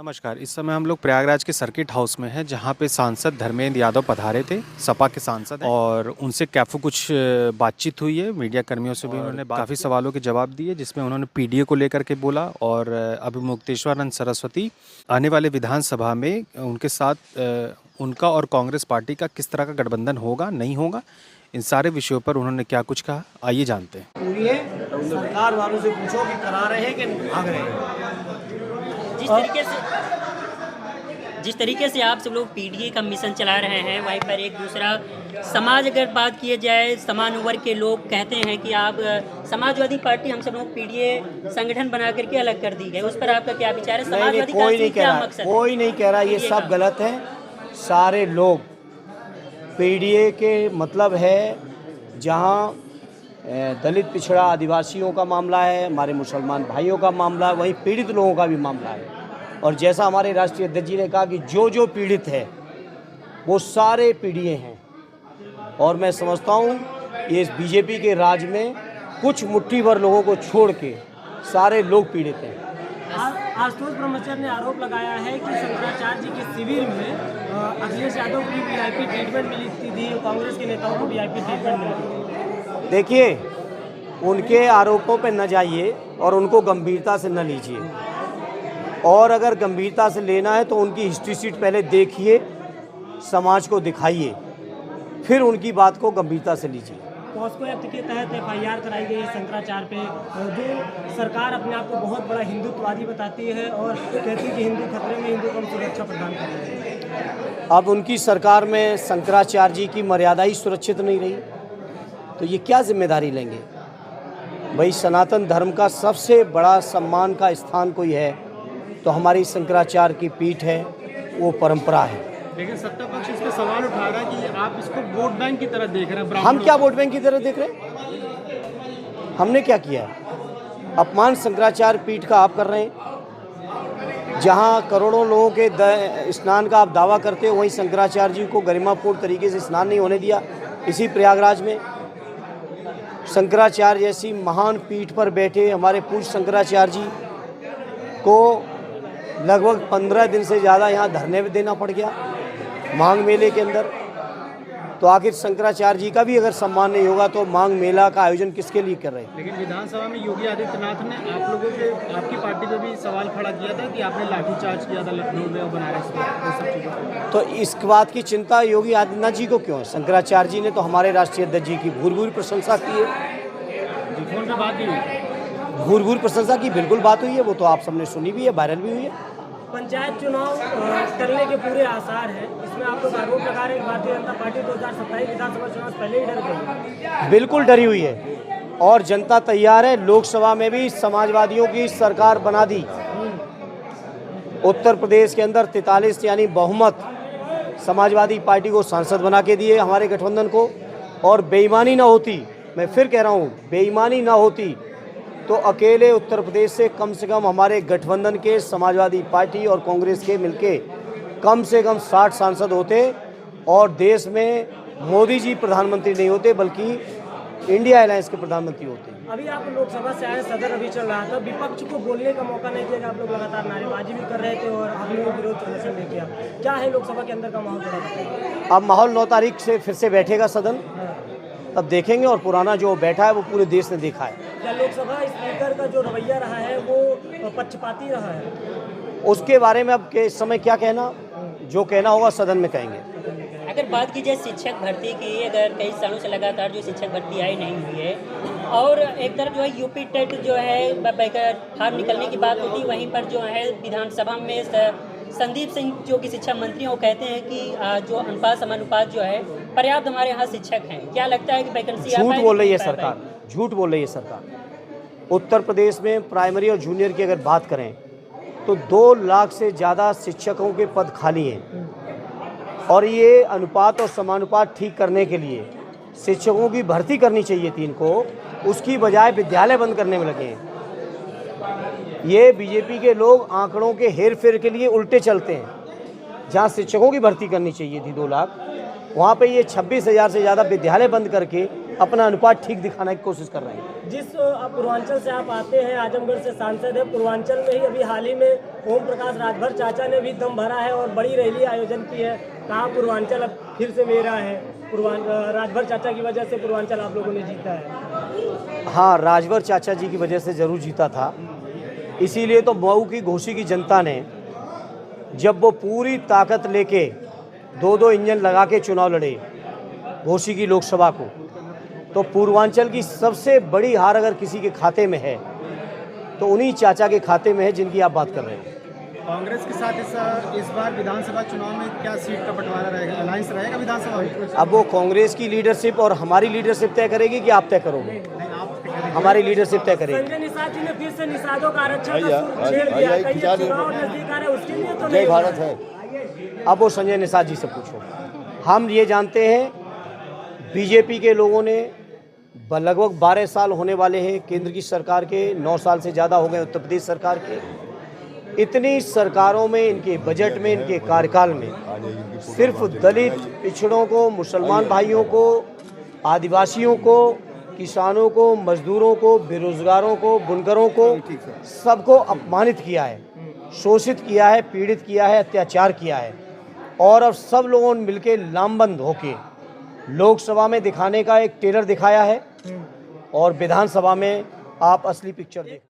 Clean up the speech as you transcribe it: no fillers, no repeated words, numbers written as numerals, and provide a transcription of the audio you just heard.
नमस्कार। इस समय हम लोग प्रयागराज के सर्किट हाउस में हैं, जहां पे सांसद धर्मेंद्र यादव पधारे थे, सपा के सांसद हैं, और उनसे काफ़ी कुछ बातचीत हुई है। मीडिया कर्मियों से भी उन्होंने काफ़ी सवालों के जवाब दिए, जिसमें उन्होंने पीडीए को लेकर के बोला। और अभी मुक्तेश्वरानंद सरस्वती आने वाले विधानसभा में उनके साथ उनका और कांग्रेस पार्टी का किस तरह का गठबंधन होगा, नहीं होगा, इन सारे विषयों पर उन्होंने क्या कुछ कहा, आइए जानते हैं। पूरी है, सरकार वालों से पूछो कि करा रहे हैं कि भाग रहे हैं। जिस तरीके से आप सब लोग पीडीए का मिशन चला रहे हैं, वहीं पर एक दूसरा समाज, अगर बात किए जाए, समान वर्ग के लोग कहते हैं कि आप समाजवादी पार्टी हम सब लोग पीडीए संगठन बना करके अलग कर दी गई, उस पर आपका क्या विचार है? समाजवादी कोई नहीं कह रहा, कोई नहीं कह रहा, ये सब गलत है। सारे लोग पीडीए के मतलब है जहाँ दलित पिछड़ा आदिवासियों का मामला है, हमारे मुसलमान भाइयों का मामला है, वहीं पीड़ित लोगों का भी मामला है। और जैसा हमारे राष्ट्रीय अध्यक्ष जी ने कहा कि जो पीड़ित है वो सारे पीडीए हैं। और मैं समझता हूँ ये बीजेपी के राज में कुछ मुट्ठी भर लोगों को छोड़ के सारे लोग पीड़ित हैं। आशुतोष ब्रह्मचारी ने आरोप लगाया है कि शंकराचार्य जी के शिविर में अखिलेश यादव को वीआईपी ट्रीटमेंट मिली थी, कांग्रेस के नेताओं को वीआईपी ट्रीटमेंट मिली थी। देखिए, उनके आरोपों पे न जाइए और उनको गंभीरता से न लीजिए। और अगर गंभीरता से लेना है तो उनकी हिस्ट्री शीट पहले देखिए, समाज को दिखाइए, फिर उनकी बात को गंभीरता से लीजिए। पॉस्को एक्ट के तहत एफआईआर कराई गई शंकराचार्य पे, जो सरकार अपने आप को बहुत बड़ा हिंदुत्ववादी बताती है और कहती है कि हिंदू खतरे में, हिंदू को सुरक्षा प्रदान कर रहे हैं। अब उनकी सरकार में शंकराचार्य जी की मर्यादा ही सुरक्षित नहीं रही तो ये क्या जिम्मेदारी लेंगे? भाई, सनातन धर्म का सबसे बड़ा सम्मान का स्थान कोई है तो हमारी शंकराचार्य की पीठ है, वो परंपरा है। लेकिन सत्ता पक्ष इस पर सवाल उठा रहा है कि आप इसको वोट बैंक की तरह देख रहे हैं। हम क्या वोट बैंक की तरह देख रहे हैं? हमने क्या किया है? अपमान शंकराचार्य पीठ का आप कर रहे हैं। जहां करोड़ों लोगों के स्नान का आप दावा करते हो, वहीं शंकराचार्य जी को गरिमापूर्ण तरीके से स्नान नहीं होने दिया। इसी प्रयागराज में शंकराचार्य जैसी महान पीठ पर बैठे हमारे पूज्य शंकराचार्य जी को लगभग 15 दिन से ज़्यादा यहाँ धरने देना पड़ गया मांग मेले के अंदर। तो आखिर शंकराचार्य जी का भी अगर सम्मान नहीं होगा तो मांग मेला का आयोजन किसके लिए कर रहे हैं? लेकिन विधानसभा में योगी आदित्यनाथ ने आप लोगों के, आपकी पार्टी पे भी सवाल खड़ा किया था कि आपने लाठीचार्ज किया था लखनऊ में और बनारस में, वो सब चीज़ें। तो इस बात की चिंता योगी आदित्यनाथ जी को क्यों है? शंकराचार्य जी ने तो हमारे राष्ट्रीय अध्यक्ष जी की भूरी प्रशंसा की है। फोन पे बात भी हुई, भूरी प्रशंसा की बिल्कुल बात हुई है, वो तो आप सबने सुनी भी है, वायरल भी हुई है। पंचायत चुनाव करने के पूरे आसार हैं, इसमें आप लोग आरोप लगा रहे हैं भारतीय जनता पार्टी 2027 विधानसभा चुनाव से पहले ही डर गई। बिल्कुल डरी हुई है और जनता तैयार है। लोकसभा में भी समाजवादियों की सरकार बना दी। उत्तर प्रदेश के अंदर 43 यानी बहुमत समाजवादी पार्टी को सांसद बना के दिए हमारे गठबंधन को। और बेईमानी ना होती, मैं फिर कह रहा हूँ, बेईमानी ना होती तो अकेले उत्तर प्रदेश से कम हमारे गठबंधन के समाजवादी पार्टी और कांग्रेस के मिलके कम से कम 60 सांसद होते और देश में मोदी जी प्रधानमंत्री नहीं होते बल्कि इंडिया अलायंस के प्रधानमंत्री होते। अभी आप लोकसभा से आए, सदन अभी चल रहा था, विपक्ष को बोलने का मौका नहीं दिया। आप लोग लगातार नारेबाजी भी कर रहे थे और आप लोगों विरोध प्रदर्शन भी किया। क्या है लोकसभा के अंदर का माहौल? अब माहौल 9 तारीख से फिर से बैठेगा सदन, तब देखेंगे। और पुराना जो बैठा है वो पूरे देश ने देखा है। क्या लोकसभा स्पीकर का जो रवैया रहा है वो पक्षपाती रहा है? उसके बारे में अब के इस समय क्या कहना, जो कहना होगा सदन में कहेंगे। अगर बात की जाए शिक्षक भर्ती की, अगर कई सालों से लगातार जो शिक्षक भर्ती आई नहीं हुई है, और एक तरफ जो है यूपी टेट जो है फार्म निकलने की बात होती, वहीं पर जो है विधानसभा में संदीप सिंह जो कि शिक्षा मंत्री हैं, वो कहते हैं कि जो अनुपात समानुपात जो है पर्याप्त हमारे यहाँ शिक्षक हैं। क्या लगता है कि वैकेंसी झूठ बोल रही है सरकार, झूठ बोल रही है सरकार। उत्तर प्रदेश में प्राइमरी और जूनियर की अगर बात करें तो 2 लाख से ज़्यादा शिक्षकों के पद खाली हैं। और ये अनुपात और समानुपात ठीक करने के लिए शिक्षकों की भर्ती करनी चाहिए थी इनको, उसकी बजाय विद्यालय बंद करने में लगे हैं। ये बीजेपी के लोग आंकड़ों के हेर फेर के लिए उल्टे चलते हैं। जहाँ शिक्षकों की भर्ती करनी चाहिए थी 2 लाख, वहाँ पे ये 26,000 से ज़्यादा विद्यालय बंद करके अपना अनुपात ठीक दिखाने की कोशिश कर रहे हैं। जिस पूर्वांचल से आप आते हैं, आजमगढ़ से सांसद है, पूर्वांचल में ही अभी हाल ही में ओम प्रकाश राजभर चाचा ने भी दम भरा है और बड़ी रैली आयोजन की है। कहा पूर्वांचल अब फिर से मेरा है, राजभर चाचा की वजह से पूर्वांचल आप लोगों ने जीता है। हाँ, राजभर चाचा जी की वजह से ज़रूर जीता था। इसीलिए तो मऊ की घोसी की जनता ने, जब वो पूरी ताकत लेके 2-2 इंजन लगा के चुनाव लड़े घोसी की लोकसभा को, तो पूर्वांचल की सबसे बड़ी हार अगर किसी के खाते में है तो उन्हीं चाचा के खाते में है जिनकी आप बात कर रहे हैं। कांग्रेस के साथ इस बार विधानसभा चुनाव में क्या सीट का बंटवारा रहेगा, अलायंस रहेगा विधानसभा में? अब वो कांग्रेस की लीडरशिप और हमारी लीडरशिप तय करेगी कि आप तय करोगे? हमारी लीडरशिप तय करेगी। संजय निषाद जी ने फिर से निषादों का आरक्षण का सूर छेड़ दिया। कहीं चुनाव नजदीक आ रहा है, उसके लिए तो नहीं भारत है। अब वो संजय निषाद जी से पूछो। हम ये जानते हैं बीजेपी के लोगों ने लगभग 12 साल होने वाले हैं केंद्र की सरकार के, 9 साल से ज़्यादा हो गए उत्तर प्रदेश सरकार के। इतनी सरकारों में, इनके बजट में, इनके कार्यकाल में सिर्फ दलित, पिछड़ों को, मुसलमान भाइयों को, आदिवासियों को, किसानों को, मजदूरों को, बेरोजगारों को, बुनकरों को, सबको अपमानित किया है, शोषित किया है, पीड़ित किया है, अत्याचार किया है। और अब सब लोगों ने मिलकर लामबंद होके लोकसभा में दिखाने का एक टेलर दिखाया है और विधानसभा में आप असली पिक्चर देख